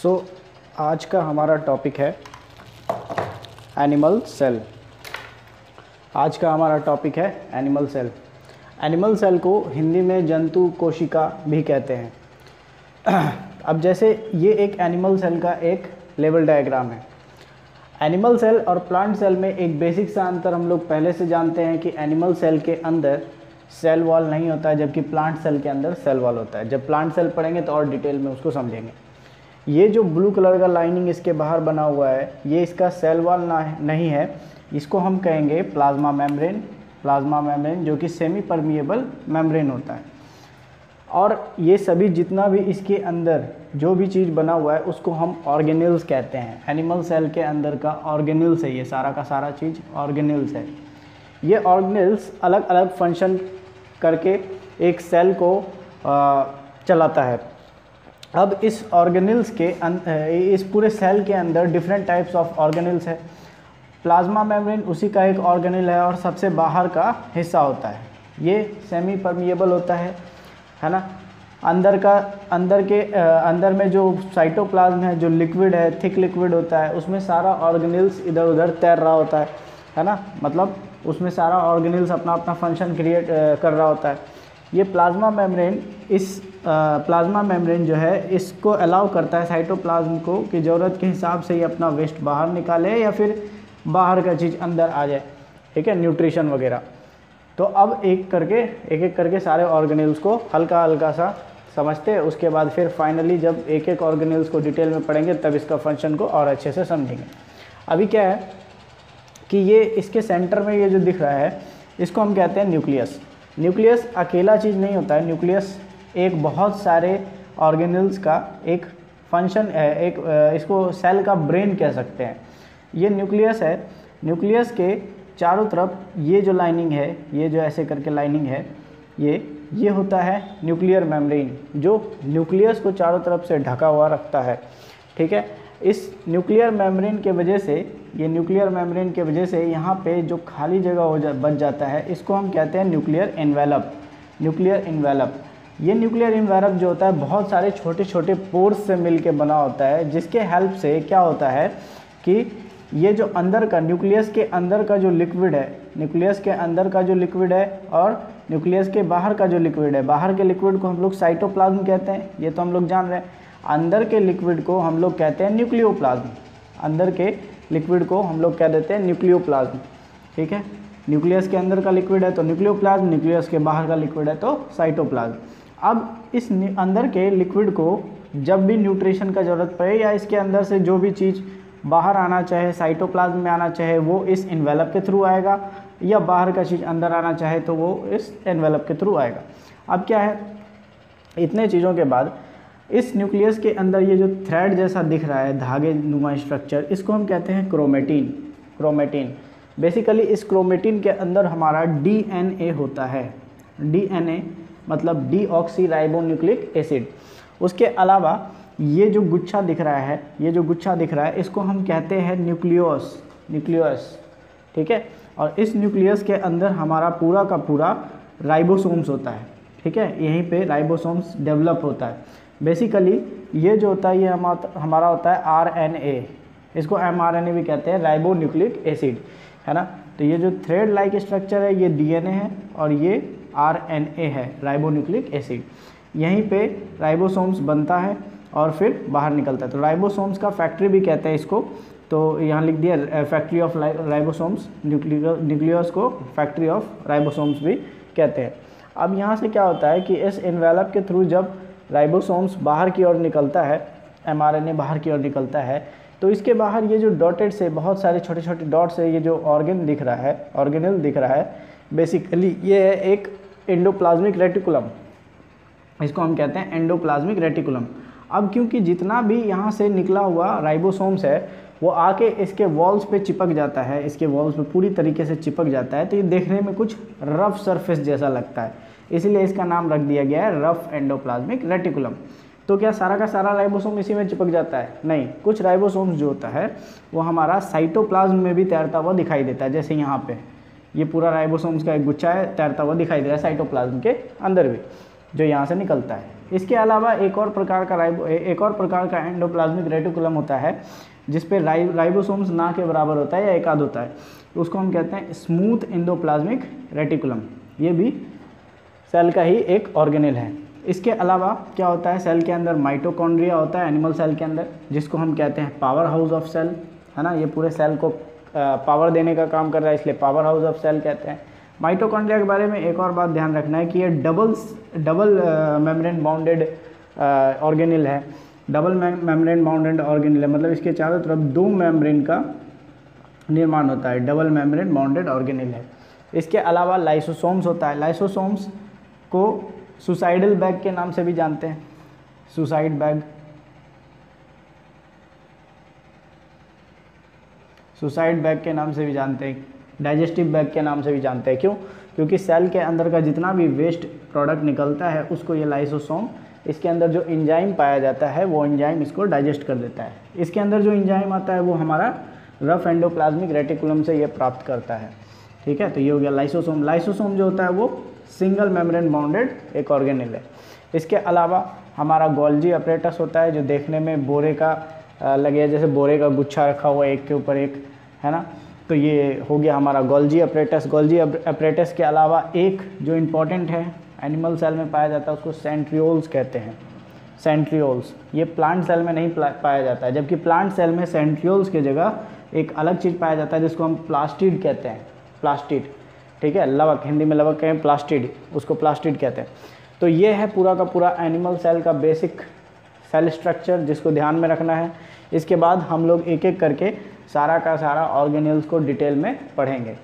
सो आज का हमारा टॉपिक है एनिमल सेल। आज का हमारा टॉपिक है एनिमल सेल। एनिमल सेल को हिंदी में जंतु कोशिका भी कहते हैं। अब जैसे ये एक एनिमल सेल का एक लेवल डायग्राम है। एनिमल सेल और प्लांट सेल में एक बेसिक सा अंतर हम लोग पहले से जानते हैं कि एनिमल सेल के अंदर सेल वॉल नहीं होता है, जबकि प्लांट सेल के अंदर सेल वॉल होता है। जब प्लांट सेल पढ़ेंगे तो और डिटेल में उसको समझेंगे। ये जो ब्लू कलर का लाइनिंग इसके बाहर बना हुआ है, ये इसका सेल वॉल नहीं है, इसको हम कहेंगे प्लाज्मा मेम्ब्रेन। प्लाज्मा मेम्ब्रेन जो कि सेमी परमिएबल मेम्ब्रेन होता है। और ये सभी जितना भी इसके अंदर जो भी चीज़ बना हुआ है उसको हम ऑर्गेनेल्स कहते हैं। एनिमल सेल के अंदर का ऑर्गेनेल्स है, ये सारा का सारा चीज़ ऑर्गेनेल्स है। ये ऑर्गेनेल्स अलग अलग फंक्शन करके एक सेल को चलाता है। अब इस ऑर्गेनेल्स के इस पूरे सेल के अंदर डिफरेंट टाइप्स ऑफ ऑर्गेनेल्स है। प्लाज्मा मेम्ब्रेन उसी का एक ऑर्गेनेल है और सबसे बाहर का हिस्सा होता है। ये सेमी परमिएबल होता है ना। अंदर में जो साइटोप्लाज्म है, जो लिक्विड है, थिक लिक्विड होता है, उसमें सारा ऑर्गेनेल्स इधर उधर तैर रहा होता है ना। मतलब उसमें सारा ऑर्गेनेल्स अपना अपना फंक्शन क्रिएट कर रहा होता है। ये प्लाज्मा मेम्ब्रेन जो है इसको अलाउ करता है साइटोप्लाज्म को कि ज़रूरत के हिसाब से ही अपना वेस्ट बाहर निकाले या फिर बाहर का चीज़ अंदर आ जाए, ठीक है, न्यूट्रिशन वगैरह। तो अब एक एक करके सारे ऑर्गेनेल्स को हल्का हल्का सा समझते हैं। उसके बाद फिर फाइनली जब एक एक ऑर्गेनेल्स को डिटेल में पढ़ेंगे तब इसका फंक्शन को और अच्छे से समझेंगे। अभी क्या है कि ये इसके सेंटर में ये जो दिख रहा है इसको हम कहते हैं न्यूक्लियस। न्यूक्लियस अकेला चीज़ नहीं होता है। न्यूक्लियस एक बहुत सारे ऑर्गेनेल्स का एक फंक्शन है, इसको सेल का ब्रेन कह सकते हैं। ये न्यूक्लियस है। न्यूक्लियस के चारों तरफ ये जो लाइनिंग है, ये जो ऐसे करके लाइनिंग है, ये होता है न्यूक्लियर मेम्ब्रेन, जो न्यूक्लियस को चारों तरफ से ढका हुआ रखता है, ठीक है। इस न्यूक्लियर मेम्ब्रेन के वजह से यहाँ पे जो खाली जगह बच जाता है इसको हम कहते हैं न्यूक्लियर एनवेलप। ये न्यूक्लियर एनवेलप जो होता है बहुत सारे छोटे छोटे पोर्स से मिलके बना होता है, जिसके हेल्प से क्या होता है कि ये जो अंदर का न्यूक्लियस के अंदर का जो लिक्विड है और न्यूक्लियस के बाहर का जो लिक्विड है, बाहर के लिक्विड को हम लोग साइटोप्लाज्म कहते हैं, ये तो हम लोग जान रहे हैं। अंदर के लिक्विड को हम लोग कहते हैं न्यूक्लियोप्लाज्म। अंदर के लिक्विड को हम लोग कह देते हैं न्यूक्लियोप्लाज्म, ठीक है। न्यूक्लियस के अंदर का लिक्विड है तो न्यूक्लियोप्लाज्म, न्यूक्लियस के बाहर का लिक्विड है तो साइटोप्लाज्म। अब इस अंदर के लिक्विड को जब भी न्यूट्रिशन का ज़रूरत पड़े या इसके अंदर से जो भी चीज़ बाहर आना चाहे, साइटोप्लाज्म में आना चाहे, वो इस एनवेलप के थ्रू आएगा, या बाहर का चीज़ अंदर आना चाहे तो वो इस एनवेलप के थ्रू आएगा। अब क्या है, इतने चीज़ों के बाद इस न्यूक्लियस के अंदर ये जो थ्रेड जैसा दिख रहा है, धागे नुमा स्ट्रक्चर, इसको हम कहते हैं क्रोमेटिन। बेसिकली इस क्रोमेटिन के अंदर हमारा डीएनए होता है। डीएनए मतलब डीऑक्सीराइबोन्यूक्लिक एसिड। उसके अलावा ये जो गुच्छा दिख रहा है इसको हम कहते हैं न्यूक्लियस, ठीक है। और इस न्यूक्लियस के अंदर हमारा पूरा का पूरा राइबोसोम्स होता है, ठीक है। यहीं पे राइबोसोम्स डेवलप होता है। बेसिकली ये जो होता है ये हमारा होता है आरएनए, इसको एमआरएनए भी कहते हैं, राइबोन्यूक्लिक एसिड, है ना। तो ये जो थ्रेड लाइक स्ट्रक्चर है ये डीएनए है और ये आरएनए है, राइबोन्यूक्लिक एसिड। यहीं पे राइबोसोम्स बनता है और फिर बाहर निकलता है। तो राइबोसोम्स का फैक्ट्री भी कहते हैं इसको, तो यहाँ लिख दिया फैक्ट्री ऑफ राइबोसोम्स। न्यूक्लियस को फैक्ट्री ऑफ राइबोसोम्स भी कहते हैं। अब यहाँ से क्या होता है कि इस एनवेलप के थ्रू जब राइबोसोम्स बाहर की ओर निकलता है, एमआरएनए बाहर की ओर निकलता है, तो इसके बाहर ये जो डॉटेड से बहुत सारे छोटे छोटे डॉट से ये जो ऑर्गेनेल दिख रहा है, बेसिकली ये है एक एंडोप्लाज्मिक रेटिकुलम। इसको हम कहते हैं एंडोप्लाज्मिक रेटिकुलम। अब क्योंकि जितना भी यहाँ से निकला हुआ राइबोसोम्स है वो आके इसके वॉल्स पे चिपक जाता है, इसके वॉल्स पे पूरी तरीके से चिपक जाता है, तो ये देखने में कुछ रफ सरफेस जैसा लगता है, इसलिए इसका नाम रख दिया गया है रफ एंडोप्लाज्मिक रेटिकुलम। तो क्या सारा का सारा राइबोसोम इसी में चिपक जाता है? नहीं, कुछ राइबोसोम्स जो होता है वो हमारा साइटोप्लाज्म में भी तैरता हुआ दिखाई देता है। जैसे यहाँ पे ये पूरा राइबोसोम्स का एक गुच्छा है, तैरता हुआ दिखाई दे रहा है साइटोप्लाज्म के अंदर भी, जो यहाँ से निकलता है, इसके अलावा एक और प्रकार का एंडोप्लाज्मिक रेटिकुलम होता है जिस पे राइबोसोम्स ना के बराबर होता है या एक आध होता है, तो उसको हम कहते हैं स्मूथ एंडोप्लाज्मिक रेटिकुलम। ये भी सेल का ही एक ऑर्गेनेल है। इसके अलावा क्या होता है, सेल के अंदर माइटोकॉन्ड्रिया होता है एनिमल सेल के अंदर, जिसको हम कहते हैं पावर हाउस ऑफ सेल, है ना। ये पूरे सेल को पावर देने का काम कर रहा है, इसलिए पावर हाउस ऑफ सेल कहते हैं। माइटोकॉन्ड्रिया के बारे में एक और बात ध्यान रखना है कि ये डबल मेम्ब्रेन बाउंडेड ऑर्गेनेल है। डबल मेम्ब्रेन बाउंडेड ऑर्गेनेल है, मतलब इसके चारों तरफ 2 मेम्ब्रेन का निर्माण होता है, डबल मेम्ब्रेन बाउंडेड ऑर्गेनेल है। इसके अलावा लाइसोसोम्स होता है। लाइसोसोम्स को सुसाइडल बैग के नाम से भी जानते हैं, सुसाइड बैग, सुसाइड बैग के नाम से भी जानते हैं, डाइजेस्टिव बैग के नाम से भी जानते हैं। क्यों? क्योंकि सेल के अंदर का जितना भी वेस्ट प्रोडक्ट निकलता है उसको ये लाइसोसोम, इसके अंदर जो एंजाइम पाया जाता है वो एंजाइम इसको डाइजेस्ट कर देता है। इसके अंदर जो एंजाइम आता है वो हमारा रफ एंडोप्लाज्मिक रेटिकुलम से ये प्राप्त करता है। ठीक है, तो ये हो गया लाइसोसोम। लाइसोसोम जो होता है वो सिंगल मेम्ब्रेन बाउंडेड एक ऑर्गेनेल है। इसके अलावा हमारा गोल्जी अपरेटस होता है जो देखने में बोरे का लगे, जैसे बोरे का गुच्छा रखा हुआ है एक के ऊपर एक, है ना। तो ये हो गया हमारा गोल्जी अपरेटस। गोल्जी अपरेटस के अलावा एक जो इम्पॉर्टेंट है एनिमल सेल में पाया जाता है उसको सेंट्रियोल्स कहते हैं। सेंट्रियोल्स ये प्लांट सेल में नहीं पाया जाता है, जबकि प्लांट सेल में सेंट्रियोल्स की जगह एक अलग चीज़ पाया जाता है जिसको हम प्लास्टिड कहते हैं। प्लास्टिड, ठीक है, लवक, हिंदी में लवक कहें, प्लास्टिड, उसको प्लास्टिड कहते हैं। तो ये है पूरा का पूरा एनिमल सेल का बेसिक सेल स्ट्रक्चर जिसको ध्यान में रखना है। इसके बाद हम लोग एक एक करके सारा का सारा ऑर्गेनेल्स को डिटेल में पढ़ेंगे।